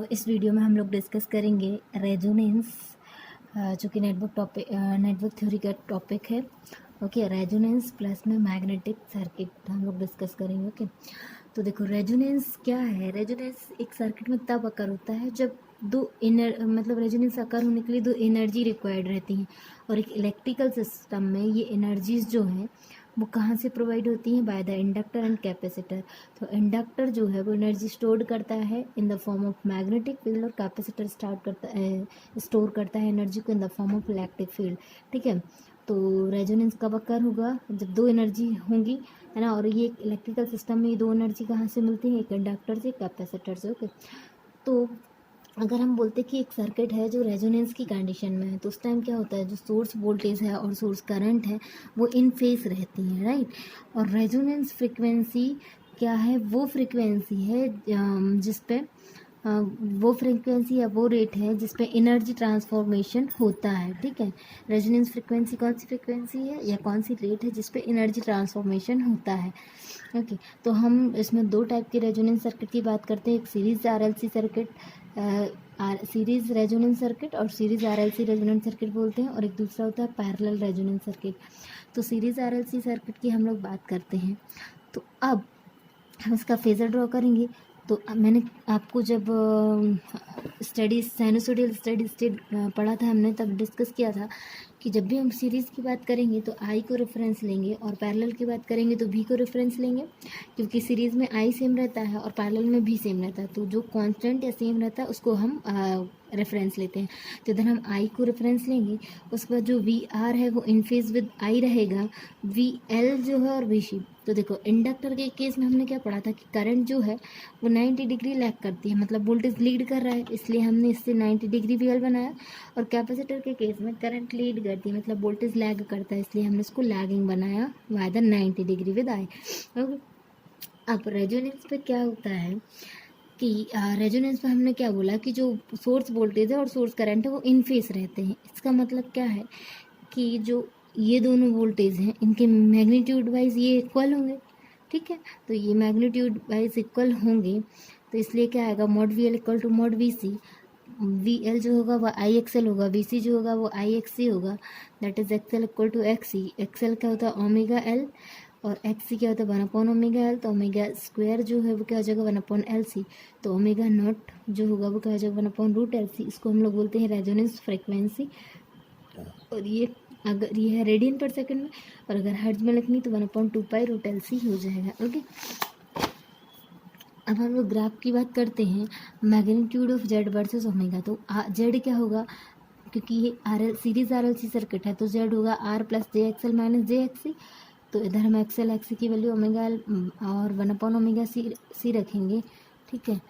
इस वीडियो में हम लोग डिस्कस करेंगे रेजोनेंस, जो कि नेटवर्क थ्योरी का टॉपिक है। ओके, रेजोनेंस प्लस में मैग्नेटिक सर्किट हम लोग डिस्कस करेंगे। ओके, तो देखो रेजोनेंस क्या है। रेजोनेंस एक सर्किट में तब अकर होता है जब रेजोनेंस अकर होने के लिए दो एनर्जी रिक्वायर्ड रहती हैं, और एक इलेक्ट्रिकल सिस्टम में ये एनर्जीज जो हैं वो कहाँ से प्रोवाइड होती हैं? By the inductor and capacitor. तो इंडक्टर जो है वो एनर्जी स्टोर करता है in the form of magnetic field, और कैपेसिटर स्टोर करता है एनर्जी को in the form of electric field. ठीक है, तो रेजोनेंस कब अकर होगा? जब दो एनर्जी होंगी, है ना। और ये एक इलेक्ट्रिकल सिस्टम में ये दो एनर्जी कहाँ से मिलती है? एक इंडक्टर से, कैपेसिटर से। ओके, तो अगर हम बोलते कि एक सर्किट है जो रेजोनेंस की कंडीशन में है, तो उस टाइम क्या होता है? जो सोर्स वोल्टेज है और सोर्स करंट है वो इन फेस रहती हैं, राइट। और रेजोनेंस फ्रिक्वेंसी क्या है? वो फ्रिक्वेंसी है जिस पे वो फ्रिक्वेंसी या वो रेट है जिस पे एनर्जी ट्रांसफॉर्मेशन होता है। ठीक है, रेजोनेंस फ्रिक्वेंसी कौन सी फ्रिक्वेंसी है या कौन सी रेट है जिस पे एनर्जी ट्रांसफॉर्मेशन होता है। ओके, तो हम इसमें दो टाइप के रेजोनेंस सर्किट की बात करते हैं। एक series RLC circuit, series resonance circuit, और सीरीज आरएलसी रेजोनेंस सर्किट बोलते हैं, और एक दूसरा होता है पैरेलल रेजोनेंस सर्किट। तो सीरीज आरएलसी सर्किट की हम लोग बात करते हैं। तो अब हम इसका फेजर ड्रॉ करेंगे। तो मैंने आपको जब साइनसोइडल स्टडी स्टेट पढ़ा था हमने, तब डिस्कस किया था कि जब भी हम सीरीज़ की बात करेंगे तो आई को रेफरेंस लेंगे, और पैरेलल की बात करेंगे तो भी को रेफरेंस लेंगे, क्योंकि सीरीज़ में आई सेम रहता है और पैरेलल में भी सेम रहता है। तो जो कांस्टेंट या सेम रहता है उसको हम रेफरेंस लेते हैं। तो इधर हम आई को रेफरेंस लेंगे, उसके बाद जो वी आर है वो इन फेज विद आई रहेगा, वी एल जो है और वी सी। तो देखो इंडक्टर के केस में हमने क्या पढ़ा था कि करंट जो है वो 90 डिग्री लैग करती है, मतलब वोल्टेज लीड कर रहा है, इसलिए हमने इससे 90 डिग्री वी एल बनाया। और कैपेसिटर के केस में करंट लीड करती है, मतलब वोल्टेज लैग करता है, इसलिए हमने इसको लैगिंग बनाया by the 90 degree with I. Okay, अब रेजोनेंस पे क्या होता है कि रेजोनेंस में हमने क्या बोला कि जो सोर्स वोल्टेज है और सोर्स करंट है वो इन फेस रहते हैं। इसका मतलब क्या है कि जो ये दोनों वोल्टेज हैं इनके मैग्नीट्यूड वाइज ये इक्वल होंगे। ठीक है, तो ये मैग्नीट्यूड वाइज इक्वल होंगे, तो इसलिए क्या आएगा? Mod V L equal to mod V C. V L जो होगा वो आई एक्स एल होगा, वी सी जो होगा वो आई एक्स सी होगा, that is X L equal to X C. X L क्या होता है? ओमेगा एल, और एक्स सी क्या होता है? 1 अपॉन ओमेगा एल। तो ओमेगा स्क्वायर जो है वो क्या हो जाएगा? 1 अपॉन एल सी। तो ओमेगा नॉट जो होगा वो क्या हो जाएगा? 1 अपॉन रूट एल सी। इसको हम लोग बोलते हैं रेजोनेंस फ्रिक्वेंसी। और ये अगर ये है रेडियन पर सेकंड में, और अगर हर्ट्ज में लिखनी तो 1/2 पाई रूट एल सी हो जाएगा। ओके, अब हम लोग ग्राफ की बात करते हैं, magnitude of Z versus omega. तो जेड क्या होगा? क्योंकि ये सीरीज आरएलसी सर्किट है, तो जेड होगा R plus j X L minus j X C. तो इधर हम एक्स एल एक्स सी की वैल्यू ओमेगा एल और 1 अपॉन ओमेगा सी रखेंगे। ठीक है,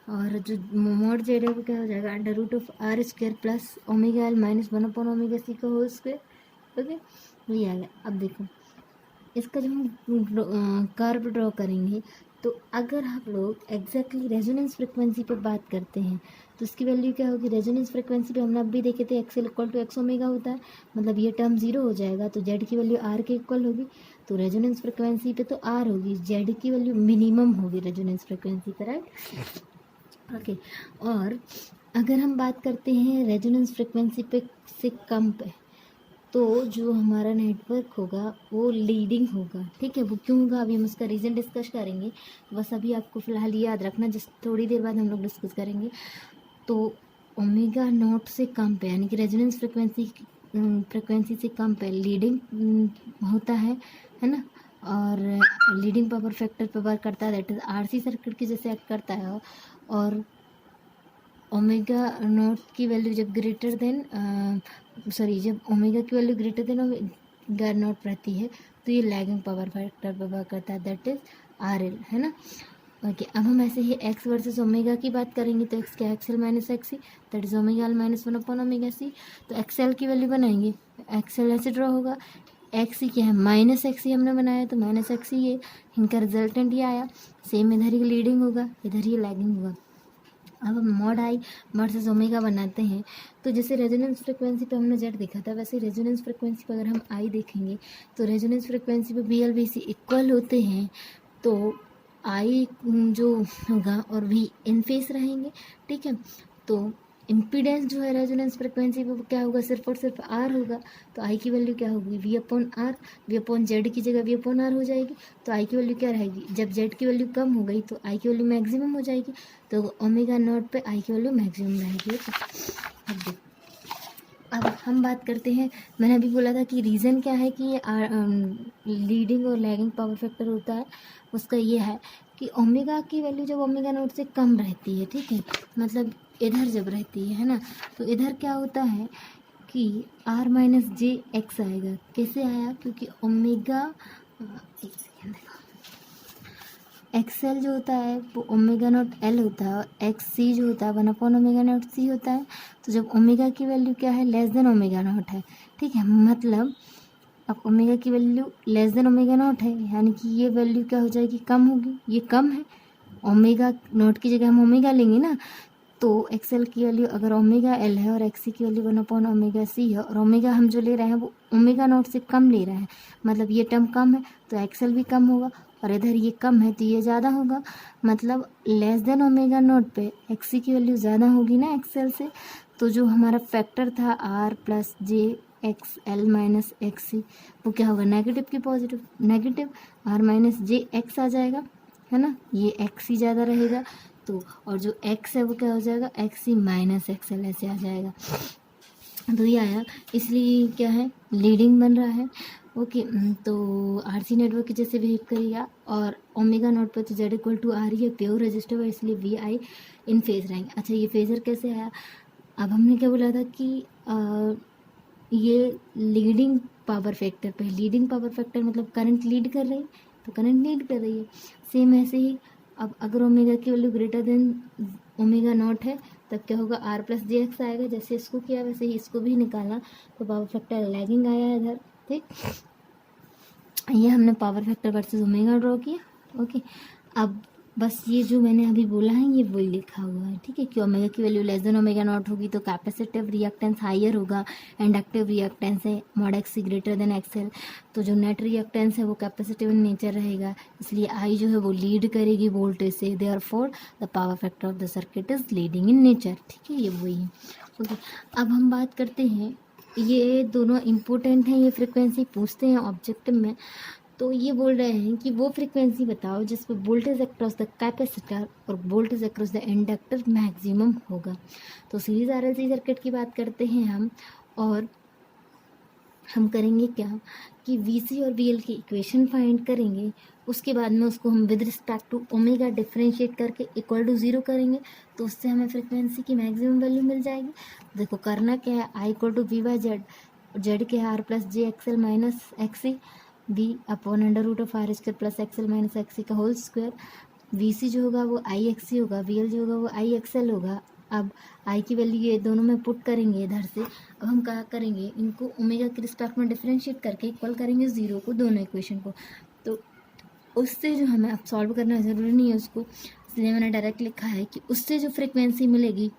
और जो मॉड जेड है वो क्या हो जाएगा? Under root of R square plus omega L minus 1 upon omega C का होल स्क्वायर। ओके, ये आ गया। अब देखो इसका जब हम कर्व ड्रॉ करेंगे, तो अगर हम लोग एग्जैक्टली रेजोनेंस फ्रिक्वेंसी पर बात करते हैं तो इसकी वैल्यू क्या होगी? रेजोनेंस फ्रिक्वेंसी पे हमने अब भी देखे थे X L equal to X omega होता है, मतलब ये टर्म जीरो हो जाएगा, तो जेड की वैल्यू आर के इक्वल होगी। तो रेजोनेंस फ्रिक्वेंसी पे तो आर होगी, जेड की वैल्यू मिनिमम होगी रेजोनेंस फ्रिक्वेंसी पर, राइट। ओके, और अगर हम बात करते हैं रेजोनेंस फ्रिक्वेंसी पे से कम पे, तो जो हमारा नेटवर्क होगा वो लीडिंग होगा। ठीक है, वो क्यों होगा अभी हम उसका रीज़न डिस्कस करेंगे, बस अभी आपको फ़िलहाल ये याद रखना, जिस थोड़ी देर बाद हम लोग डिस्कस करेंगे। तो ओमेगा नॉट से कम पे, यानी कि रेजोनेंस फ्रिक्वेंसी से कम पे लीडिंग होता है ना। और लीडिंग पावर फैक्टर पर वर्क करता है, दैट इज़ आरसी सर्किट की जैसे एक्ट करता है। और ओमेगा नॉट की वैल्यू जब ग्रेटर देन जब ओमेगा की value greater than omega naught रहती है तो ये लैगिंग पावर फैक्टर पर वर्क करता है, दैट इज आर एल, है ना। ओके, अब हम ऐसे ही एक्स वर्सेस ओमेगा की बात करेंगे, तो एक्स क्या? X L minus X C, that is omega L minus 1 upon omega C. तो एक्स एल की वैल्यू बनाएंगे, एक्स एल ऐसे ड्रॉ होगा, एक्स सी क्या है? माइनस एक्स सी हमने बनाया, तो माइनस एक्स सी ये इनका रिजल्टेंट ये आया। सेम इधर ही लीडिंग होगा, इधर ही लैगिंग होगा। अब हम मॉड आई वर्सेस ओमेगा बनाते हैं, तो जैसे रेजोनेंस फ्रिक्वेंसी पे हमने जेड देखा था, वैसे रेजोनेंस फ्रिक्वेंसी पे अगर हम आई देखेंगे तो रेजोनेंस फ्रिक्वेंसी पे B L B C equal होते हैं। तो आई जो होगा और वी इन फेस रहेंगे, ठीक है। तो इम्पीडेंस जो है रेजोनेंस फ्रिक्वेंसी वो क्या होगा, सिर्फ और सिर्फ आर होगा। तो आई की वैल्यू क्या होगी, V upon R, V upon Z की जगह वी अपॉन आर हो जाएगी। तो आई की वैल्यू क्या रहेगी, जब जेड की वैल्यू कम हो गई तो आई की वैल्यू मैक्सिमम हो जाएगी। तो ओमेगा नॉट पे आई की वैल्यू मैक्सिमम रहेगी। अब हम बात करते हैं, मैंने अभी बोला था कि रीज़न क्या है कि ये लीडिंग और लैगिंग पावर फैक्टर होता है, उसका ये है कि ओमेगा की वैल्यू जब ओमेगा नॉट से कम रहती है, ठीक है, मतलब इधर जब रहती है ना, तो इधर क्या होता है कि आर माइनस जे एक्स आएगा। कैसे आया, क्योंकि ओमेगा, एक सेकेंड देखो, एक्सएल जो होता है वो ओमेगा नॉट एल होता है, और एक्स सी जो होता है 1/, ओमेगा नॉट सी होता है। तो जब ओमेगा की वैल्यू क्या है, लेस देन ओमेगा नॉट है, ठीक है, मतलब अब ओमेगा की value less than omega naught है, यानी कि ये वैल्यू क्या हो जाएगी, कम होगी, ये कम है। ओमेगा नॉट की जगह हम ओमेगा लेंगे ना, तो एक्सएल की वैल्यू अगर ओमेगा एल है और एक्स सी की वैल्यू 1/, ओमेगा सी है, और ओमेगा हम जो ले रहे हैं वो ओमेगा नॉट से कम ले रहे हैं, मतलब ये टर्म कम है तो एक्सएल भी कम होगा, और इधर ये कम है तो ये ज़्यादा होगा, मतलब लेस देन ओमेगा नॉट पे एक्स सी की वैल्यू ज़्यादा होगी ना एक्सएल से। तो जो हमारा फैक्टर था R plus j X L minus X C, वो क्या होगा, नेगेटिव की positive, negative R minus j X आ जाएगा, है ना, ये एक्स ही ज़्यादा रहेगा। तो और जो x है वो क्या हो जाएगा, एक्स सी माइनस एक्स एल ऐसे आ जाएगा। तो ये आया, इसलिए क्या है, लीडिंग बन रहा है। ओके, तो आरसी नेटवर्क के जैसे बिहेव करेगा, और ओमेगा नॉट पर तो जेड इक्वल टू आर ही है, प्योर रजिस्टर है, इसलिए वी आई इन फेज रहेंगे। अच्छा, ये फेजर कैसे आया, अब हमने क्या बोला था कि ये लीडिंग पावर फैक्टर पे, लीडिंग पावर फैक्टर मतलब करंट लीड कर रही है, तो करंट लीड कर रही है। सेम ऐसे ही अब अगर ओमेगा की value greater than omega naught है, तब क्या होगा, आर प्लस जे एक्स आएगा, जैसे इसको किया वैसे ही इसको भी निकालना। तो पावर फैक्टर लैगिंग आया है इधर, ठीक, ये हमने power factor versus omega draw किया। ओके, अब बस ये जो मैंने अभी बोला है ये वही लिखा हुआ है, ठीक है, कि ओमेगा की value less than omega naught होगी तो कैपेसिटिव रिएक्टेंस हायर होगा, इंडक्टिव रिएक्टेंस है mod x greater than XL, तो जो नेट रिएक्टेंस है वो कैपेसिटिव इन नेचर रहेगा, इसलिए आई जो है वो लीड करेगी वोल्टेज से, therefore the power factor of the circuit is leading in nature, ठीक है, ये वही है। ओके, अब हम बात करते हैं, ये दोनों इम्पोर्टेंट हैं, ये फ्रिक्वेंसी पूछते हैं ऑब्जेक्टिव में। तो ये बोल रहे हैं कि वो फ्रिक्वेंसी बताओ जिस पर वोल्टेज अक्रॉस द कैपेसिटर और voltage across the inductor maximum होगा। तो सीरीज आरएलसी सर्किट की बात करते हैं हम, और हम करेंगे क्या कि वीसी और वीएल की इक्वेशन फाइंड करेंगे, उसके बाद में उसको हम with respect to omega differentiate करके इक्वल टू 0 करेंगे, तो उससे हमें फ्रिक्वेंसी की मैक्सिमम वैल्यू मिल जाएगी। देखो करना क्या है, I equal to V by Z, Z के R plus j X L minus X C, V upon under root of R square plus X L minus X C का होल स्क्वायर। वी सी जो होगा वो आई एक्सी होगा, वी एल जो होगा वो आई XL होगा। अब आई की वैल्यू ये दोनों में पुट करेंगे इधर से, अब हम क्या करेंगे, इनको ओमेगा के रिस्पेक्ट में डिफरेंशिएट करके इक्वल करेंगे 0 को, दोनों इक्वेशन को। तो उससे जो हमें अब सॉल्व करना ज़रूरी नहीं है उसको, इसलिए मैंने डायरेक्ट लिखा है कि उससे जो फ्रिक्वेंसी मिलेगी,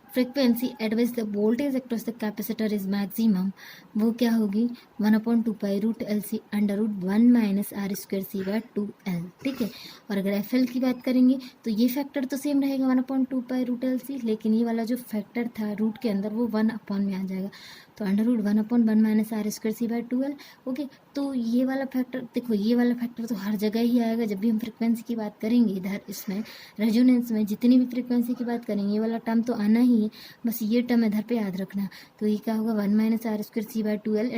frequency at which the voltage across the capacitor is maximum, वो क्या होगी, 1/2π√LC under root 1 minus R square C by 2L, ठीक है। और अगर एफ एल की बात करेंगे तो ये फैक्टर तो सेम रहेगा 1/2π√LC, लेकिन ये वाला जो फैक्टर था रूट के अंदर वो 1 में आ जाएगा, तो under root 1/1 minus R square C by 2L। Okay, तो ये वाला फैक्टर देखो, ये वाला फैक्टर तो हर जगह ही आएगा जब भी हम फ्रिक्वेंसी की बात करेंगे, इधर इसमें रेजोनेंस में जितनी भी फ्रिक्वेंसी की बात करेंगे ये वाला टर्म तो आना ही है, बस ये टर्म इधर पे याद रखना। तो ये क्या होगा, 1 minus R square C by 2L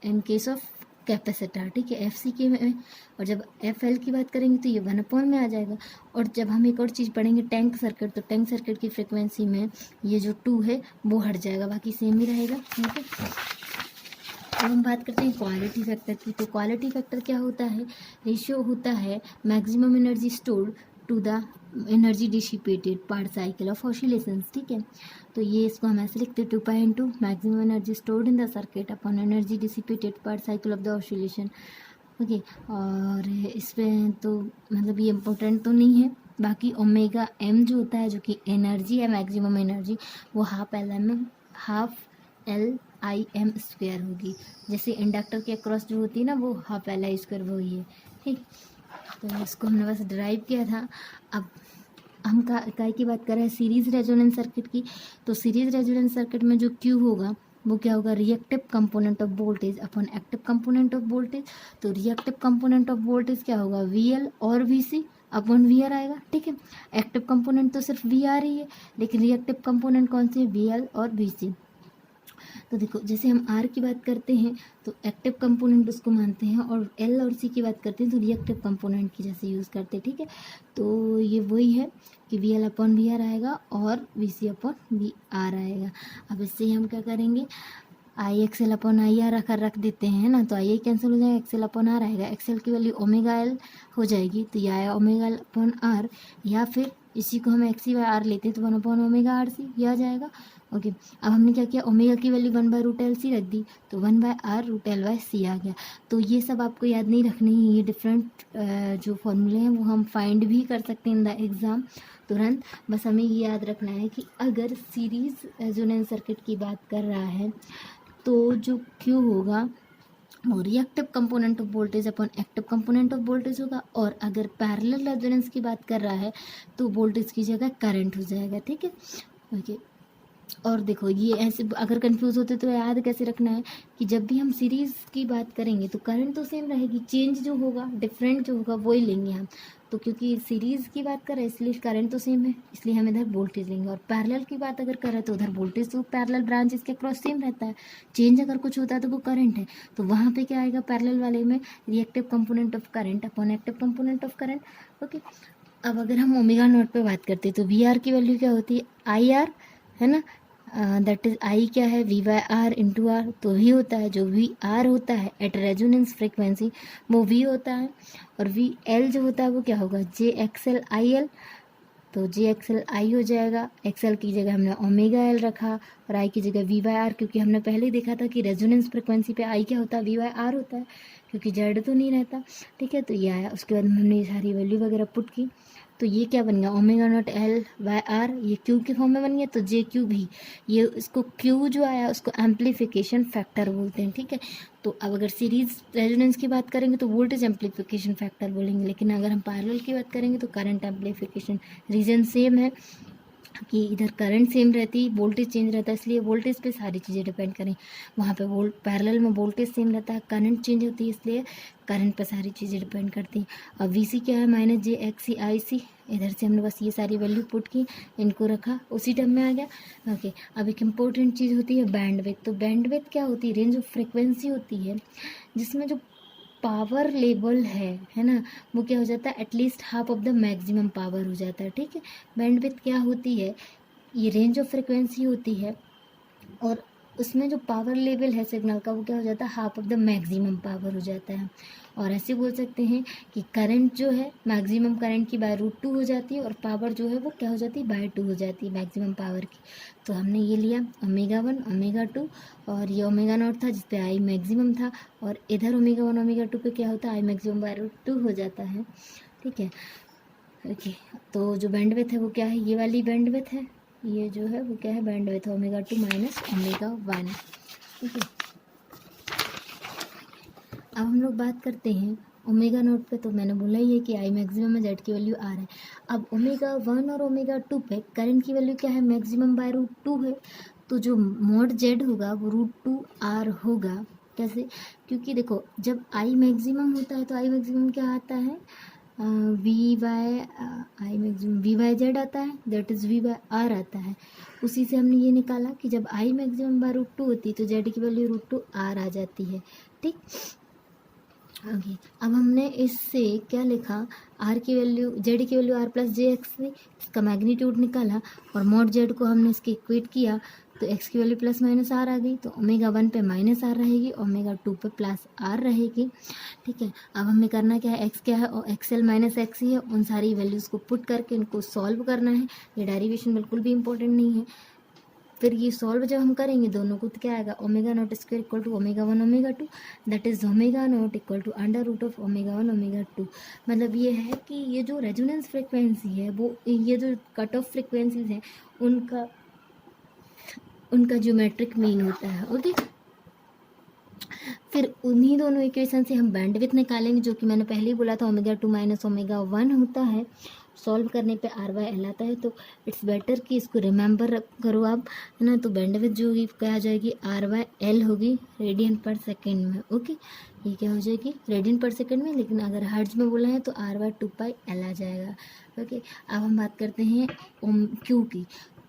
in case of capacitor, ठीक है, एफ सी के में। और जब एफ एल की बात करेंगे तो ये 1 में आ जाएगा। और जब हम एक और चीज़ पढ़ेंगे टैंक सर्किट, तो टैंक सर्किट की फ्रिक्वेंसी में ये जो 2 है वो हट जाएगा, बाकी सेम ही रहेगा, ठीक है। अब हम बात करते हैं क्वालिटी फैक्टर की। तो क्वालिटी फैक्टर क्या होता है, रेशियो होता है maximum energy stored to the energy dissipated per cycle of oscillations, ठीक है। तो ये इसको हम ऐसे लिखते हैं 2π maximum energy stored in the circuit upon energy dissipated per cycle of the oscillation. Okay, और इसमें तो मतलब ये इम्पोर्टेंट तो नहीं है, बाकी ओमेगा एम जो होता है जो कि एनर्जी है मैक्सिमम एनर्जी, वो half L I am square होगी, जैसे इंडक्टर के अक्रॉस जो होती है ना वो हाफ एल आई स्क्वायर वो ही है, ठीक। तो इसको हमने बस ड्राइव किया था। अब हम काय की बात कर रहे हैं, सीरीज रेजोनेंस सर्किट की। तो सीरीज रेजोनेंस सर्किट में जो क्यू होगा वो क्या होगा, reactive component of voltage upon active component of voltage. तो रिएक्टिव कंपोनेंट ऑफ वोल्टेज क्या होगा, VL और VC अपॉन VR आएगा, ठीक है। एक्टिव कंपोनेंट तो सिर्फ VR ही है, लेकिन रिएक्टिव कंपोनेंट कौन से, VL और VC। तो देखो जैसे हम R की बात करते हैं तो एक्टिव कंपोनेंट उसको मानते हैं, और L और C की बात करते हैं तो रिएक्टिव कंपोनेंट की जैसे यूज़ करते हैं, ठीक है। तो ये वही है कि VL अपॉन VR आएगा और VC अपॉन VR आएगा। अब इससे हम क्या करेंगे, IXL अपॉन IR रख देते हैं ना, तो IA कैंसिल हो जाएगा, XL अपॉन R आएगा, XL की वैल्यू ओमेगा L हो जाएगी, तो ये आया ओमेगा L अपॉन R, या फिर इसी को हम XC/R लेते हैं तो 1 अपॉन ओमेगा RC ये आ जाएगा। ओके, अब हमने क्या किया, ओमेगा की वैल्यू 1/√LC रख दी, तो 1/R√L/C आ गया। तो ये सब आपको याद नहीं रखनी है, ये डिफरेंट जो फॉर्मूले हैं वो हम फाइंड भी कर सकते हैं इन द एग्ज़ाम तुरंत। बस हमें ये याद रखना है कि अगर सीरीज रेजोनेंस सर्किट की बात कर रहा है तो जो Q होगा वो reactive component of voltage upon active component of voltage होगा, और अगर पैरेलल रेजोनेंस की बात कर रहा है तो वोल्टेज की जगह करंट हो जाएगा, ठीक है। ओके, और देखो ये ऐसे अगर कंफ्यूज होते तो याद कैसे रखना है कि जब भी हम सीरीज़ की बात करेंगे तो करंट तो सेम रहेगी, चेंज जो होगा डिफरेंट जो होगा वही लेंगे हम। तो क्योंकि सीरीज़ की बात कर रहे हैं इसलिए करंट तो सेम है, इसलिए हम इधर वोल्टेज लेंगे। और पैरेलल की बात अगर कर रहे हैं तो उधर वोल्टेज तो पैरेलल ब्रांचेस के क्रॉस सेम रहता है, चेंज अगर कुछ होता है तो वो करंट है। तो वहाँ पे क्या आएगा, पैरेलल वाले में reactive component of current upon active component of current. Okay, अब अगर हम ओमेगा नॉट पे बात करते हैं तो VR की वैल्यू क्या होती है, IR, है ना। दैट इज I क्या है, V/R इंटू R। तो V होता है, जो VR होता है एट रेजोनेंस फ्रिक्वेंसी वो V होता है, और VL जो होता है वो क्या होगा, JXL/IL। तो JXL/I हो जाएगा, XL की जगह हमने ओमेगा L रखा और I की जगह V/R, क्योंकि हमने पहले ही देखा था कि रेजोनेंस फ्रिक्वेंसी पे I क्या होता है, V/R होता है, क्योंकि Z तो नहीं रहता, ठीक है। तो ये आया, उसके बाद हमने ये सारी वैल्यू वगैरह पुट की, तो ये क्या बन गया, ओमेगा नॉट L/R, ये Q के फॉर्म में बन गया। तो JQ भी, ये इसको Q जो आया उसको एम्पलीफिकेशन फैक्टर बोलते हैं, ठीक है। तो अब अगर सीरीज रेजोनेंस की बात करेंगे तो वोल्टेज एम्पलीफिकेशन फैक्टर बोलेंगे, लेकिन अगर हम पैरेलल की बात करेंगे तो करंट एम्पलीफिकेशन। रीजन सेम है कि इधर करंट सेम रहती, वोल्टेज चेंज रहता है, इसलिए वोल्टेज पे सारी चीज़ें डिपेंड करें। वहाँ पे पैरेलल में वोल्टेज सेम रहता है, करंट चेंज होती है, इसलिए करंट पे सारी चीज़ें डिपेंड करती हैं। अब VC क्या है, -JXC/IC। इधर से हमने बस ये सारी वैल्यू पुट की, इनको रखा, उसी टर्म में आ गया। ओके, अब एक इम्पोर्टेंट चीज़ होती है बैंडविड्थ। तो बैंडविड्थ क्या होती है, रेंज ऑफ फ्रिक्वेंसी होती है जिसमें जो पावर लेवल है ना, वो क्या हो जाता है, at least half of the maximum power हो जाता है, ठीक है। बैंडविड्थ क्या होती है, ये रेंज ऑफ फ्रिक्वेंसी होती है, और उसमें जो पावर लेवल है सिग्नल का वो क्या हो जाता है, half of the maximum power हो जाता है। और ऐसे बोल सकते हैं कि करंट जो है मैक्सिमम करंट की √2 हो जाती है, और पावर जो है वो क्या हो जाती है, /2 हो जाती है मैक्सिमम पावर की। तो हमने ये लिया ω1 ω2, और ये ω0 था जिस पे I मैक्सिमम था, और इधर ω1 ω2 पे क्या होता है, I मैक्सिमम /2 हो जाता है, ठीक है। ओके, तो जो बैंडविड्थ है वो क्या है, ये वाली बैंडविड्थ है, ये जो है वो क्या है, बैंडविड्थ ω2 माइनस ω1, ठीक है। अब हम लोग बात करते हैं ओमेगा नोट पे। तो मैंने बोला ही है कि I मैक्सिमम में Z की वैल्यू R है। अब ω1 और ω2 पे करंट की वैल्यू क्या है, मैक्सिमम /√2 है, तो जो मोड Z होगा वो √2R होगा। कैसे, क्योंकि देखो जब I मैक्सिमम होता है तो I मैक्सिमम क्या आता है, I मैक्सिमम V/Z आता है, दैट इज़ V/R आता है। उसी से हमने ये निकाला कि जब I मैक्सिमम /√2 होती है तो Z की वैल्यू √2R आ जाती है, ठीक। ओके, अब हमने इससे क्या लिखा, R की वैल्यू, Z की वैल्यू R+JX से इसका मैग्नीट्यूड निकाला, और मोड Z को हमने इसके इक्वेट किया तो X की वैल्यू +-R आ गई। तो ω1 पे -R रहेगी, ω2 पे +R रहेगी, ठीक है। अब हमें करना क्या है, X क्या है, और XL - XC है, उन सारी वैल्यूज़ को पुट करके इनको सॉल्व करना है। ये डेरिवेशन बिल्कुल भी इंपॉर्टेंट नहीं है। फिर ये सॉल्व जब हम करेंगे दोनों को तो क्या आएगा, ω0² = ω1 ω2, दैट इज ω0 = √of ω1 ω2। मतलब ये है कि ये जो रेजोनेंस फ्रिक्वेंसी है वो, ये जो कट ऑफ फ्रिक्वेंसीज हैं उनका ज्योमेट्रिक मीन होता है। ओके, फिर उन्हीं दोनों इक्वेशन से हम बैंडविड्थ निकालेंगे, जो कि मैंने पहले ही बोला था ओमेगा 2 माइनस ओमेगा 1 होता है। सॉल्व करने पे आर वाई एल आता है, तो इट्स बेटर कि इसको रिमेंबर करो आप, है ना। तो बैंडविड्थ जो होगी क्या आ जाएगी, आर वाई एल होगी रेडियन पर सेकेंड में। ओके, ये क्या हो जाएगी रेडियन पर सेकेंड में, लेकिन अगर हर्ट्ज में बोला है तो आर वाई 2 पाई एल आ जाएगा। ओके, अब हम बात करते हैं क्यू की।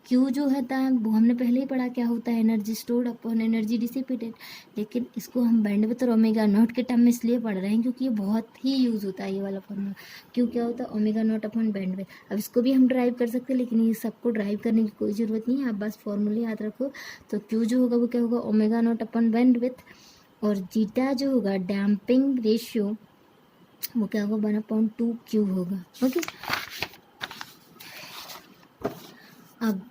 क्यू जो है वो हमने पहले ही पढ़ा क्या होता है, energy stored upon energy dissipated. लेकिन इसको हम बैंडविड्थ और ओमेगा नॉट के टर्म में इसलिए पढ़ रहे हैं क्योंकि ये बहुत ही यूज़ होता है ये वाला फॉर्मूला। क्यों क्या होता है, ओमेगा नॉट अपॉन बैंडविड्थ। अब इसको भी हम ड्राइव कर सकते हैं, लेकिन ये सबको ड्राइव करने की कोई ज़रूरत नहीं है, आप बस फॉर्मूले याद रखो। तो क्यू जो होगा वो क्या होगा, ओमेगा नॉट अपॉन बैंडविड्थ, और जीटा जो होगा डैम्पिंग रेशियो वो क्या होगा, 1/2 होगा। ओके, अब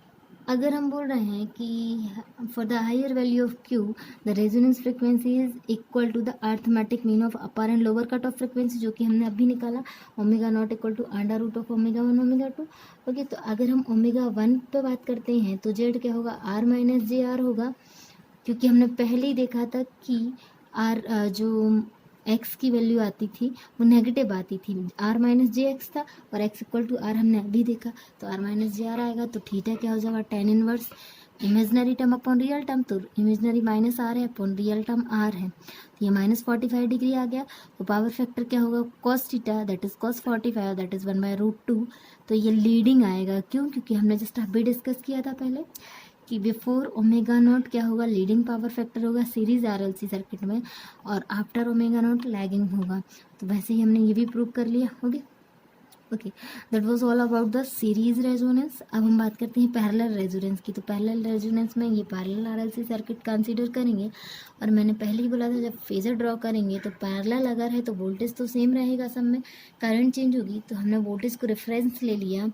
अगर हम बोल रहे हैं कि for the higher value of Q the resonance frequency is equal to the arithmetic mean of upper and lower cut off frequency, जो कि हमने अभी निकाला, omega naught equal to under root of omega 1 omega 2। Okay, तो अगर हम omega 1 पे बात करते हैं तो जेड क्या होगा, आर माइनस जे आर होगा, क्योंकि हमने पहले ही देखा था कि आर जो एक्स की वैल्यू आती थी वो नेगेटिव आती थी, आर माइनस जे एक्स था, और एक्स इक्वल टू आर हमने अभी देखा, तो आर माइनस जे आर आएगा। तो थीटा क्या हो जाएगा, tan inverse imaginary term upon real term, तो इमेजनरी माइनस आर है अपॉन रियल टर्म आर है, तो ये -45 डिग्री आ गया। तो पावर फैक्टर क्या होगा, cos theta that is cos 45 that is 1/√2। तो ये लीडिंग आएगा, क्यों, क्योंकि हमने जस्ट अभी डिस्कस किया था पहले कि बिफोर ओमेगा नॉट क्या होगा, लीडिंग पावर फैक्टर होगा सीरीज आरएलसी सर्किट में, और आफ्टर ओमेगा नॉट लैगिंग होगा। तो वैसे ही हमने ये भी प्रूव कर लिया। Okay, that was all about the series resonance. अब हम बात करते हैं पैरेलल रेजोनेंस की। तो पैरेलल रेजोनेंस में ये पैरेलल आरएलसी सर्किट कंसीडर करेंगे, और मैंने पहले ही बोला था जब फेजर ड्रॉ करेंगे तो पैरेलल अगर है तो वोल्टेज तो सेम रहेगा, सब में करंट चेंज होगी, तो हमने वोल्टेज को रेफरेंस ले लिया।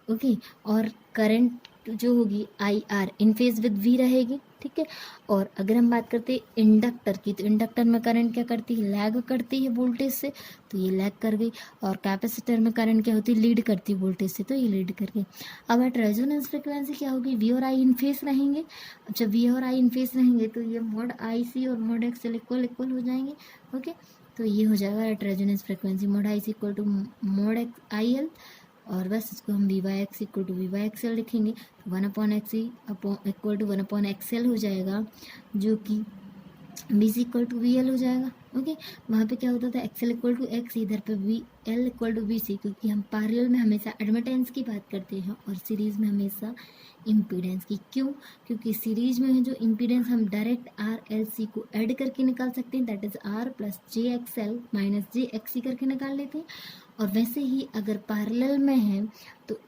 ओके, और करंट जो होगी I R in phase with V रहेगी, ठीक है। और अगर हम बात करते हैं इंडक्टर की, तो इंडक्टर में करंट क्या करती है, लैग करती है वोल्टेज से, तो ये लैग कर गई। और कैपेसिटर में करंट क्या होती है, लीड करती है वोल्टेज से, तो ये लीड कर गई। अब एट रेजोनेंस फ्रिक्वेंसी क्या होगी, वी और आई इन फेस रहेंगे। जब वी और आई इन फेस रहेंगे तो ये मोड आई सी और मोड एक्सएल इक्वल इक्वल हो जाएंगे। ओके, तो ये हो जाएगा at resonance frequency mod I C equal to mod X I L, और बस इसको हम V Y X equal to V Y X L लिखेंगे, तो 1/x इक्वल टू 1/xl हो जाएगा, जो कि B C equal to V L हो जाएगा। ओके, वहाँ पे क्या होता था, एक्सएल इक्वल टू एक्स, इधर पे V L equal to V C, क्योंकि हम पैरेलल में हमेशा एडमिटेंस की बात करते हैं और सीरीज में हमेशा इम्पीडेंस की। क्यों, क्योंकि सीरीज में है जो इम्पीडेंस हम डायरेक्ट आर एल सी को ऐड करके निकाल सकते हैं, that is R plus j X L minus j X C करके निकाल लेते हैं। और वैसे ही अगर पैरेलल में है तो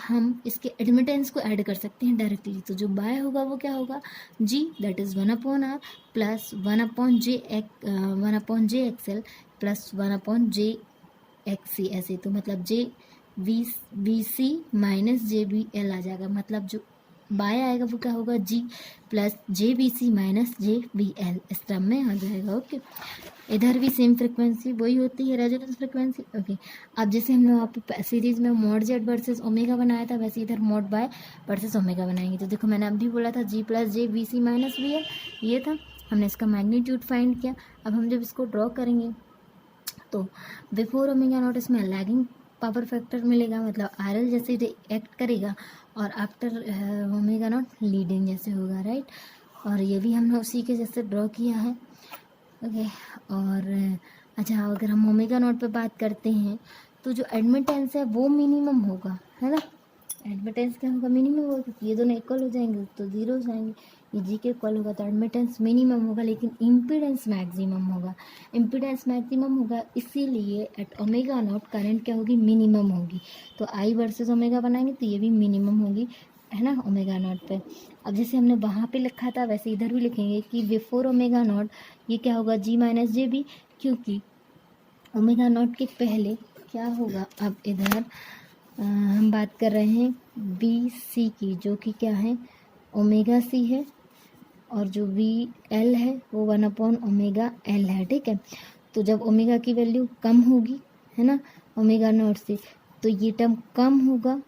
हम इसके एडमिटेंस को ऐड कर सकते हैं डायरेक्टली। तो जो बाय होगा वो क्या होगा, G that is 1/r plus 1/j X L plus 1/j X C, ऐसे। तो मतलब j V C minus j B L आ जाएगा, मतलब जो बाय आएगा वो क्या होगा, G plus j B C minus j B L, इस टर्म में आ जाएगा। ओके, इधर भी सेम फ्रिक्वेंसी वही होती है, रेजोनेंस फ्रिक्वेंसी। ओके, अब जैसे हमने वहाँ पे सीरीज में मोड जेड वर्सेस ओमेगा बनाया था, वैसे इधर मोड बाय वर्सेस ओमेगा बनाएंगे। तो देखो मैंने अभी बोला था G plus j B C minus V L, ये था, हमने इसका मैग्नीट्यूड फाइंड किया। अब हम जब इसको ड्रॉ करेंगे तो बिफोर ओमेगा नॉट इसमें लैगिंग पावर फैक्टर मिलेगा, मतलब आर एल जैसे एक्ट करेगा, और आफ्टर ओमेगा नॉट लीडिंग जैसे होगा, राइट। और ये भी हमने उसी के जैसे ड्रॉ किया है। ओके, और अच्छा, अगर हम ओमेगा नॉट पे बात करते हैं तो जो एडमिटेंस है वो मिनिमम होगा, है ना। एडमिटेंस क्या होगा, मिनिमम होगा, क्योंकि ये दोनों इक्वल हो जाएंगे तो जीरो हो जाएंगे, ये जी के इक्वल होगा तो एडमिटेंस मिनिमम होगा, लेकिन इम्पीडेंस मैक्सिमम होगा। इम्पीडेंस मैक्सिमम होगा इसीलिए एट ओमेगा नॉट करंट क्या होगी, मिनिमम होगी। तो आई वर्सेस ओमेगा बनाएंगे तो ये भी मिनिमम होगी, है ना, ओमेगा नॉट पे। अब जैसे हमने वहाँ पे लिखा था वैसे इधर भी लिखेंगे कि बिफोर ओमेगा नॉट ये क्या होगा, जी माइनस जे बी, क्योंकि ओमेगा नॉट के पहले क्या होगा। अब इधर हम बात कर रहे हैं बी सी की, जो कि क्या है, ओमेगा सी है, और जो वी एल है वो 1/ओमेगा एल है, ठीक है। तो जब ओमेगा की वैल्यू कम होगी, है ना, ओमेगा नॉट से, तो ये टर्म कम होगा,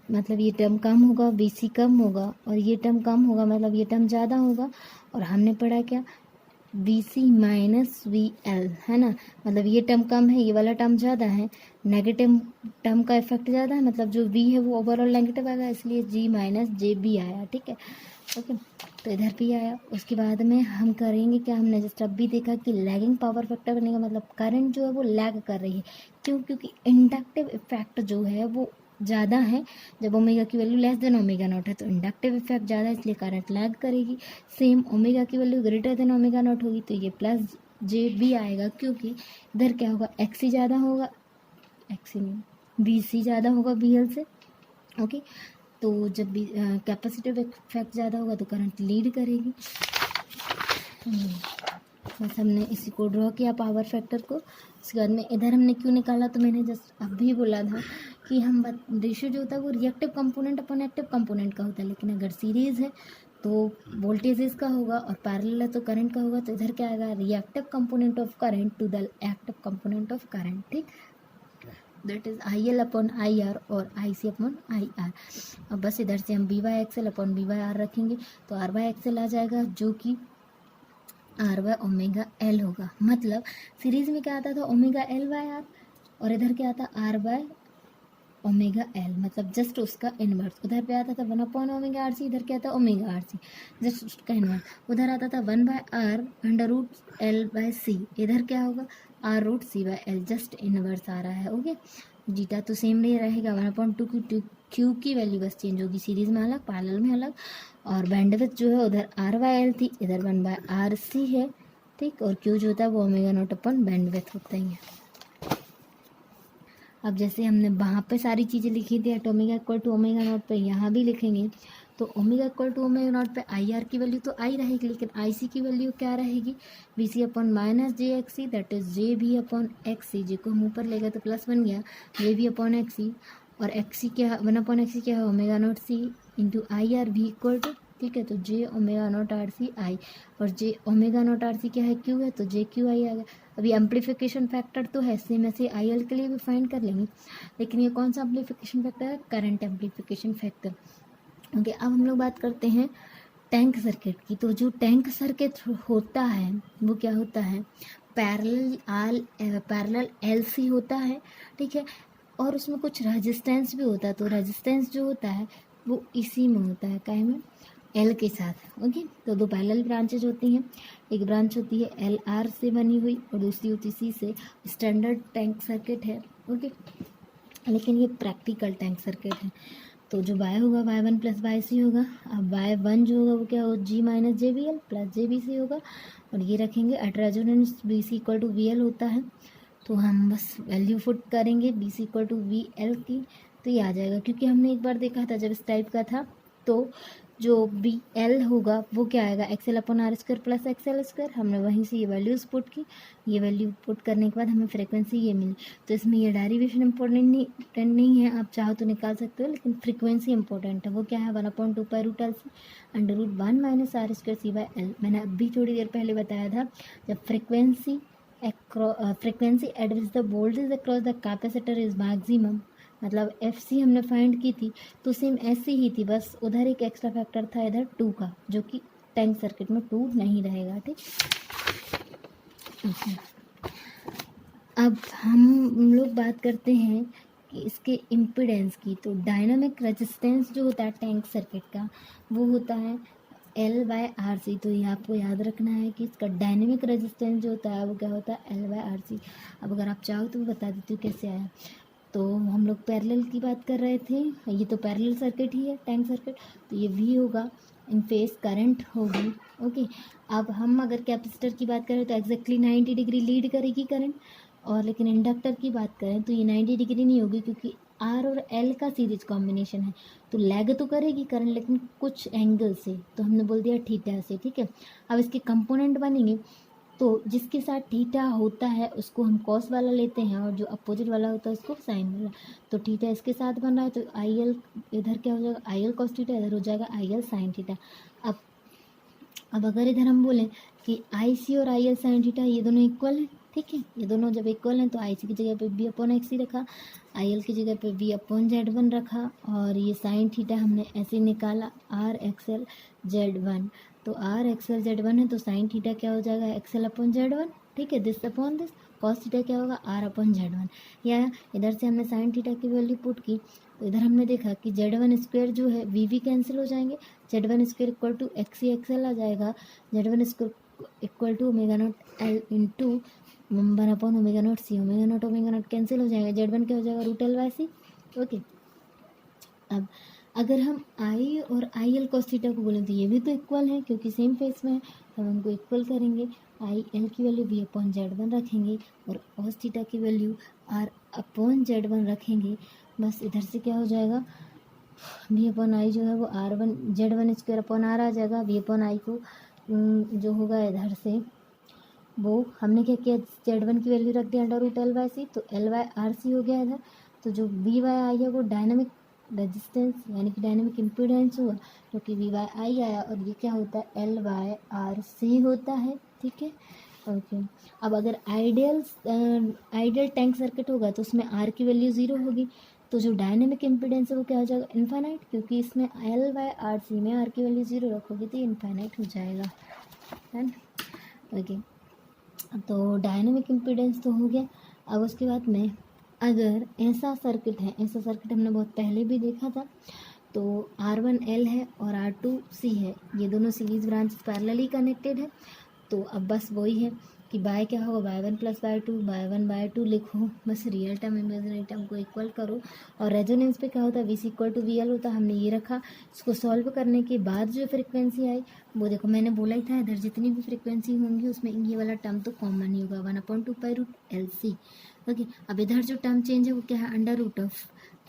मतलब ये टर्म कम होगा, बी सी कम होगा, और ये टर्म कम होगा, मतलब ये टर्म ज़्यादा होगा। और हमने पढ़ा क्या, V C minus V L, है ना, मतलब ये टर्म कम है, ये वाला टर्म ज़्यादा है, नेगेटिव टर्म का इफेक्ट ज़्यादा है, मतलब जो वी है वो ओवरऑल नेगेटिव आएगा, इसलिए जी माइनस जे बी आया, ठीक है। ओके, तो इधर भी आया। उसके बाद में हम करेंगे क्या, हमने जस्ट अब भी देखा कि लैगिंग पावर फैक्टर बनने का मतलब करंट जो है वो लैग कर रही है। क्यों? क्योंकि इंडक्टिव इफेक्ट जो है वो ज़्यादा है, जब ओमेगा की value less than omega naught है तो इंडक्टिव इफेक्ट ज़्यादा है, इसलिए करंट लैग करेगी। सेम ओमेगा की value greater than omega naught होगी तो ये प्लस जे बी आएगा, क्योंकि इधर क्या होगा, एक्स सी ज़्यादा होगा, एक्स सी नहीं बी सी ज़्यादा होगा बी एल से। ओके, तो जब भी कैपेसिटिव इफेक्ट ज़्यादा होगा तो करंट लीड करेगी। बस हमने इसी को ड्रॉ किया पावर फैक्टर को। उसके बाद में इधर हमने क्यों निकाला, तो मैंने जस्ट अभी बोला था कि हम रेशियो जो होता है वो रिएक्टिव कंपोनेंट अपन एक्टिव कंपोनेंट का होता है, लेकिन अगर सीरीज़ है तो वोल्टेज इसका होगा और पैरेलल है तो करंट का होगा, तो इधर क्या आएगा, reactive component of current to the active component of current, ठीक, that is I L upon I R और I C upon I are. अब बस इधर से हम B Y X L upon B Y R रखेंगे तो आर वाई एक्स एल आ जाएगा, जो कि आर वाई ओमेगा एल होगा। मतलब सीरीज में क्या आता था, ओमेगा एल वाई आर, और इधर क्या आता, आर वाई ओमेगा एल, मतलब जस्ट उसका इनवर्स। उधर पे आता था 1 ओमेगा आर सी, इधर क्या आता ओमेगा आर सी, जस्ट उसका इनवर्स। उधर आता था 1/r under root L by C, इधर क्या होगा, R root C by L, just inverse आ रहा है। ओके, जीटा तो सेम नहीं रहेगा, 1/2 क्यू की वैल्यू बस चेंज होगी, सीरीज में अलग पैरेलल में अलग। और बैंडविड्थ जो है उधर आर बाय एल थी, इधर 1/r/c है, ठीक, और क्यू जो होता है वो ओमेगा नॉट अपन बैंडविड्थ होता ही है। अब जैसे हमने वहाँ पे सारी चीज़ें लिखी थी, at omega equal to omega naught पे यहाँ भी लिखेंगे, तो omega equal to omega naught पे आई आर की वैल्यू तो आई रहेगी, लेकिन आई सी की वैल्यू क्या रहेगी, B C upon minus j X C, that is j भी अपॉन एक्स सी, जे को हम ऊपर ले गए तो प्लस बन गया, जे भी अपॉन एक्स सी, और एक्स सी क्या, 1 अपॉन एक्स सी क्या है, omega naught C into I R भी इक्वल टू, ठीक है, तो J omega naught R C I, और J omega naught R C क्या है, क्यू है, तो जे क्यू आई आ गया। अभी एम्पलीफिकेशन फैक्टर तो है सेम, ऐसे आई एल के लिए भी फाइंड कर लेंगे, लेकिन ये कौन सा एम्पलीफिकेशन फैक्टर है, करंट एम्पलीफिकेशन फैक्टर। ओके, अब हम लोग बात करते हैं टैंक सर्किट की। तो जो टैंक सर्किट होता है वो क्या होता है, पैरेलल एल सी होता है, ठीक है, और उसमें कुछ रेजिस्टेंस भी होता है, तो रेजिस्टेंस जो होता है वो इसी में होता है, क्या में, एल के साथ। ओके, तो दो पैरेलल ब्रांचेज होती हैं, एक ब्रांच होती है एल आर से बनी हुई और दूसरी होती सी से, स्टैंडर्ड टैंक सर्किट है। ओके, लेकिन ये प्रैक्टिकल टैंक सर्किट है। तो जो वाई होगा Y one plus Y C होगा, अब वाई वन जो होगा वो क्या होगा, G minus j B L plus j B C होगा, और ये रखेंगे at resonance B C equal to V L होता है, तो हम बस वैल्यू पुट करेंगे B C equal to V L की, तो ये आ जाएगा, क्योंकि हमने एक बार देखा था जब इस टाइप का था, तो जो बी एल होगा वो क्या आएगा, X L upon R square plus X L square, हमने वहीं से ये वैल्यूज़ पुट की, ये वैल्यू पुट करने के बाद हमें फ्रीक्वेंसी ये मिली। तो इसमें ये डेरिवेशन इंपॉर्टेंट नहीं है, आप चाहो तो निकाल सकते हो, लेकिन फ्रीक्वेंसी इंपॉर्टेंट है। वो क्या है, 1/2 pi root L C under root 1 minus R square C by L. मैंने अभी थोड़ी देर पहले बताया था, जब frequency at which the voltage across the capacitor is maximum, मतलब एफ सी हमने फाइंड की थी, तो सेम ऐसी ही थी, बस उधर एक एक्स्ट्रा फैक्टर था इधर 2 का, जो कि टैंक सर्किट में 2 नहीं रहेगा, ठीक। अब हम लोग बात करते हैं कि इसके इम्पिडेंस की। तो डायनामिक रेजिस्टेंस जो होता है टैंक सर्किट का वो होता है एल बाय आर सी। तो ये आपको याद रखना है कि इसका डायनेमिक रेजिस्टेंस जो होता है वो क्या होता है, एल बाय आर सी। अब अगर आप चाहो तो बता देती हूँ कैसे आया। तो हम लोग पैरेलल की बात कर रहे थे, ये तो पैरेलल सर्किट ही है टैंक सर्किट, तो ये वी होगा, इन फेस करंट होगी। ओके, अब हम अगर कैपेसिटर की बात करें तो एग्जैक्टली 90 डिग्री लीड करेगी करंट, और लेकिन इंडक्टर की बात करें तो ये 90 डिग्री नहीं होगी, क्योंकि आर और एल का सीरीज कॉम्बिनेशन है, तो लैग तो करेगी करंट लेकिन कुछ एंगल से, तो हमने बोल दिया थीटा से, ठीक है। अब इसके कंपोनेंट बनेंगे, तो जिसके साथ थीटा होता है उसको हम कॉस वाला लेते हैं, और जो अपोजिट वाला होता है उसको साइन वाला। तो थीटा इसके साथ बन रहा है, तो आई एल इधर क्या हो जाएगा, आई एल कॉस थीटा, इधर हो जाएगा आई एल साइन थीटा। अब अगर इधर हम बोलें कि आई सी और आई एल साइन थीटा ये दोनों इक्वल हैं, ठीक है, ये दोनों जब इक्वल हैं तो आई सी की जगह पे बी अपॉन एक्स सी रखा, आई एल की जगह पे बी अपॉन जेड वन रखा, और ये साइन थीटा हमने ऐसे निकाला R X L Z one. तो आर एक्सएल जेड वन है तो साइन थीटा क्या हो जाएगा एक्सएल अपॉन जेड वन, ठीक है, this upon this, cos theta क्या होगा आर अपॉन जेड वन। या इधर से हमने साइन थीटा की वैल्यू पुट की तो इधर हमने देखा कि जेड वन स्क्वायर जो है वी कैंसिल हो जाएंगे, Z one square equal to X C X L आ जाएगा, Z one square equal to omega naught L into one upon omega naught cancel हो जाएगा, जेड वन क्या हो जाएगा root L by C. Okay, अब अगर हम आई और आई एल कॉस थीटा को बोलें तो ये भी तो इक्वल है क्योंकि सेम फेस में है, हम उनको इक्वल करेंगे, आई एल की value V upon Z one रखेंगे और कॉस थीटा की value R upon Z one रखेंगे। बस इधर से क्या हो जाएगा वी अपॉन आई जो है वो R one Z one square upon R आ जाएगा, वी अपॉन आई को जो होगा इधर से वो हमने क्या किया जेड वन की वैल्यू रख दिया under root L Y C, तो एल वाई आर सी हो गया इधर। तो जो वी वाई आई है वो डायनामिक रेजिस्टेंस यानी कि डायनेमिक इम्पीडेंस हुआ जो कि वी वाई आई आया और ये क्या होता है एल वाई आर सी होता है, ठीक है। ओके, अब अगर आइडियल टैंक सर्किट होगा तो उसमें आर की वैल्यू ज़ीरो होगी, तो जो डायनेमिक इम्पीडेंस है वो क्या हो जाएगा इन्फाइनाइट, क्योंकि इसमें एल वाई आर सी में आर की वैल्यू ज़ीरो रखोगे तो इन्फाइनाइट हो जाएगा, है ना। ओके, तो डायनेमिक इम्पीडेंस तो हो गया। अब उसके बाद में अगर ऐसा सर्किट है, ऐसा सर्किट हमने बहुत पहले भी देखा था, तो R1L है और R2C है, ये दोनों सीरीज ब्रांच पैरेलली कनेक्टेड है। तो अब बस वही है कि बाय क्या होगा by one plus by two, by one by two लिखो, बस रियल टर्म इमेजिनरी टर्म को इक्वल करो। और रेजोनेंस पे क्या होता है VC इक्वल टू VL होता है, हमने ये रखा। इसको सॉल्व करने के बाद जो फ्रिक्वेंसी आई वो देखो मैंने बोला ही था इधर जितनी भी फ्रिक्वेंसी होंगी उसमें ये वाला टर्म तो कॉमन ही होगा 1/2 ओके। अब इधर जो टर्म चेंज है वो क्या है under root of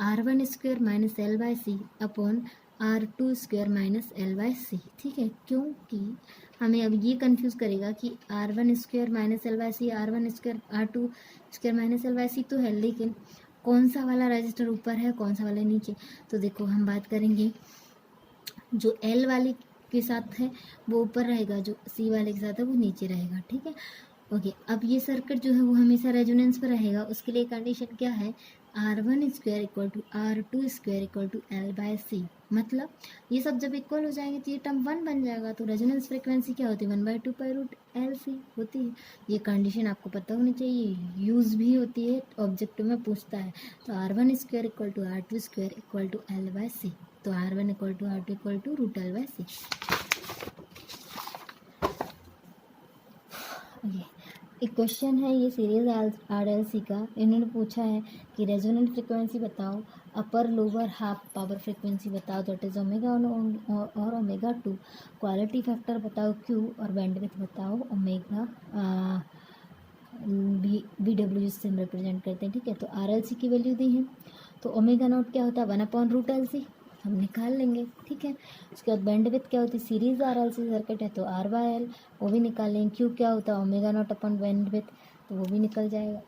R1 square minus L by C upon R2 square minus L by C, ठीक है। क्योंकि हमें अब ये कंफ्यूज करेगा कि R1 square minus L by C R1 square R2 square minus L by C तो है, लेकिन कौन सा वाला रजिस्टर ऊपर है कौन सा वाला नीचे। तो देखो हम बात करेंगे जो L वाले के साथ है वो ऊपर रहेगा, जो C वाले के साथ है वो नीचे रहेगा, ठीक है। ओके, अब ये सर्किट जो है वो हमेशा रेजोनेंस पर रहेगा, उसके लिए कंडीशन क्या है R1 square equal to R2 square equal to L by C. मतलब ये सब जब इक्वल हो जाएंगे तो ये टर्म वन बन जाएगा, तो रेजोनेंस फ्रिक्वेंसी क्या होती है 1/2 होती है। ये कंडीशन आपको पता होनी चाहिए, यूज़ भी होती है, ऑब्जेक्टिव में पूछता है। तो R1 square equal to R2 square equal to L by C, तो R1 equal to R2 equal to root L by C. एक क्वेश्चन है ये सीरीज RLC का, इन्होंने पूछा है कि रेजोनेंट फ्रिक्वेंसी बताओ, upper lower half power frequency बताओ दैट इज ओमेगा और ओमेगा 2, क्वालिटी फैक्टर बताओ Q और बैंडविड्थ बताओ ओमेगा BW जिससे हम रिप्रेजेंट करते हैं, ठीक है। तो RLC की वैल्यू दी है, तो ओमेगा नॉट क्या होता है 1/√LC हम निकाल लेंगे, ठीक है। उसके बाद बैंडविड्थ क्या होती है सीरीज RLC सर्किट है तो R/L वो भी निकाल लेंगे। Q क्या होता है ओमेगा नॉट अपॉन बैंडविड्थ, तो वो भी निकल जाएगा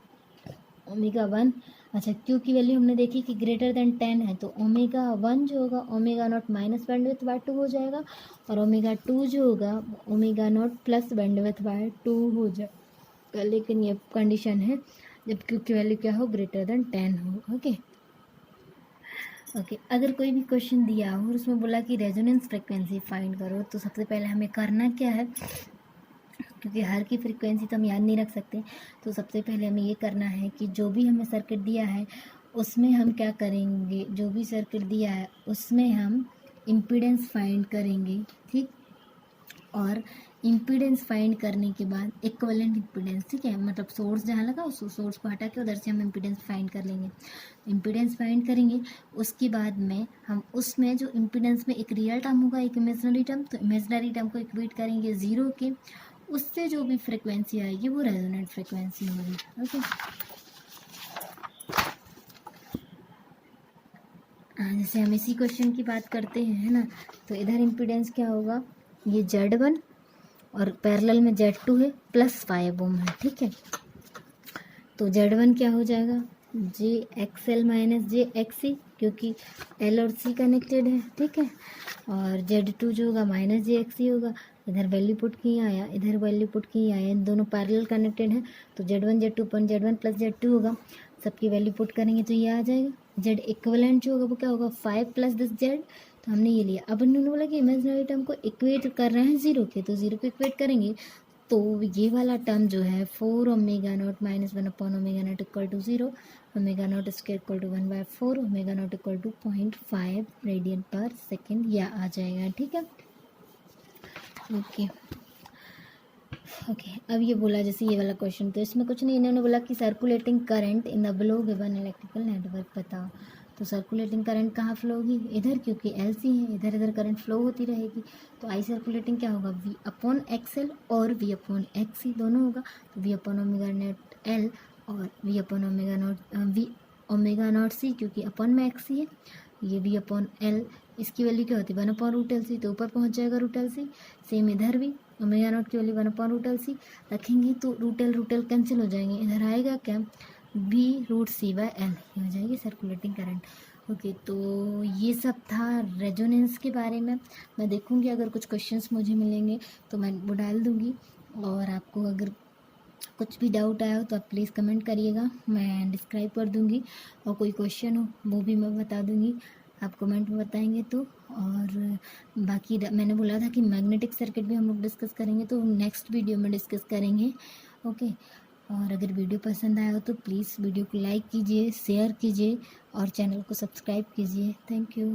ओमेगा 1। अच्छा, Q की वैल्यू हमने देखी कि ग्रेटर देन 10 है, तो ओमेगा 1 जो होगा omega naught minus bandwidth by 2 हो जाएगा, और ओमेगा 2 जो होगा omega naught plus bandwidth by 2 हो जाएगा। लेकिन ये कंडीशन है जब Q की वैल्यू क्या हो ग्रेटर देन 10 हो, ओके। ओके, अगर कोई भी क्वेश्चन दिया हो और उसमें बोला कि रेजोनेंस फ्रिक्वेंसी फाइंड करो, तो सबसे पहले हमें करना क्या है, क्योंकि हर की फ्रिक्वेंसी तो हम याद नहीं रख सकते, तो सबसे पहले हमें ये करना है कि जो भी हमें सर्किट दिया है उसमें हम क्या करेंगे, जो भी सर्किट दिया है उसमें हम इम्पीडेंस फाइंड करेंगे, ठीक। और इम्पीडेंस फाइंड करने के बाद इक्विवेलेंट इम्पीडेंस, ठीक है, मतलब सोर्स जहाँ लगा उस सोर्स को हटा के उधर से हम इम्पीडेंस फाइंड कर लेंगे। इम्पीडेंस फाइंड करेंगे, उसके बाद में हम उसमें जो इम्पीडेंस में एक रियल टर्म होगा एक इमेजनरी टर्म, तो इमेजनरी टर्म को इक्वेट करेंगे 0 के, उससे जो भी फ्रिक्वेंसी आएगी वो रेजोनेंट फ्रिक्वेंसी होगी, ओके। जैसे हम इसी क्वेश्चन की बात करते हैं, है ना, तो इधर इम्पीडेंस क्या होगा ये Z1 और पैरेलल में Z2 है प्लस 5 ओम है, ठीक है। तो Z1 क्या हो जाएगा JXL माइनस JXC, क्योंकि L और C कनेक्टेड है, ठीक है। और Z2 जो होगा माइनस JXC होगा, इधर वैल्यू पुट की आया इधर वैल्यू पुट की आया, इन दोनों पैरेलल कनेक्टेड है, तो Z1 Z2 अपन Z1 प्लस Z2 होगा। सबकी वैल्यू पुट करेंगे तो ये आ जाएगा। जेड इक्वलेंट जो होगा वो क्या होगा 5 प्लस दिस जेड, तो हमने ये लिया। अब उन्होंने बोला कि इमेजिनरी टर्म को इक्वेट कर रहे हैं जीरो के, तो जीरो को इक्वेट करेंगे तो ये वाला टर्म जो है 4 omega naught minus 1 upon omega naught equal to 0, omega naught square equal to 1/4, omega naught equal to 0.5 radian per second यह आ जाएगा। ठीक है, ओके ओके। अब ये बोला जैसे ये वाला क्वेश्चन, तो इसमें कुछ नहीं, इन्होंने बोला कि circulating current in the below given electrical network बताओ। तो सर्कुलेटिंग करंट कहाँ फ्लो होगी, इधर, क्योंकि एल सी है, इधर इधर करंट फ्लो होती रहेगी। तो आई सर्कुलेटिंग क्या होगा, वी अपॉन एक्सएल और वी अपॉन एक्स सी दोनों होगा। तो V upon omega naught L और V upon omega naught C, क्योंकि अपॉन में एक्स सी है। ये वी अपॉन एल, इसकी वैल्यू क्या होती है 1 अपॉन रूट एल सी, तो ऊपर पहुँच जाएगा रूट एल सी। सेम इधर भी ओमेगा नॉट की value 1 upon root L C रखेंगे तो रूट एल कैंसिल हो जाएंगे, इधर आएगा क्या B root C by L हो जाएगी सर्कुलेटिंग करंट। ओके, तो ये सब था रेजोनेंस के बारे में। मैं देखूंगी अगर कुछ क्वेश्चंस मुझे मिलेंगे तो मैं वो डाल दूंगी, और आपको अगर कुछ भी डाउट आया हो तो आप प्लीज़ कमेंट करिएगा, मैं डिस्क्राइब कर दूंगी, और कोई क्वेश्चन हो वो भी मैं बता दूंगी, आप कमेंट में बताएंगे तो। और बाकी मैंने बोला था कि मैग्नेटिक सर्किट भी हम लोग डिस्कस करेंगे, तो नेक्स्ट वीडियो में डिस्कस करेंगे। ओके, और अगर वीडियो पसंद आया हो तो प्लीज़ वीडियो को लाइक कीजिए, शेयर कीजिए और चैनल को सब्सक्राइब कीजिए। Thank you.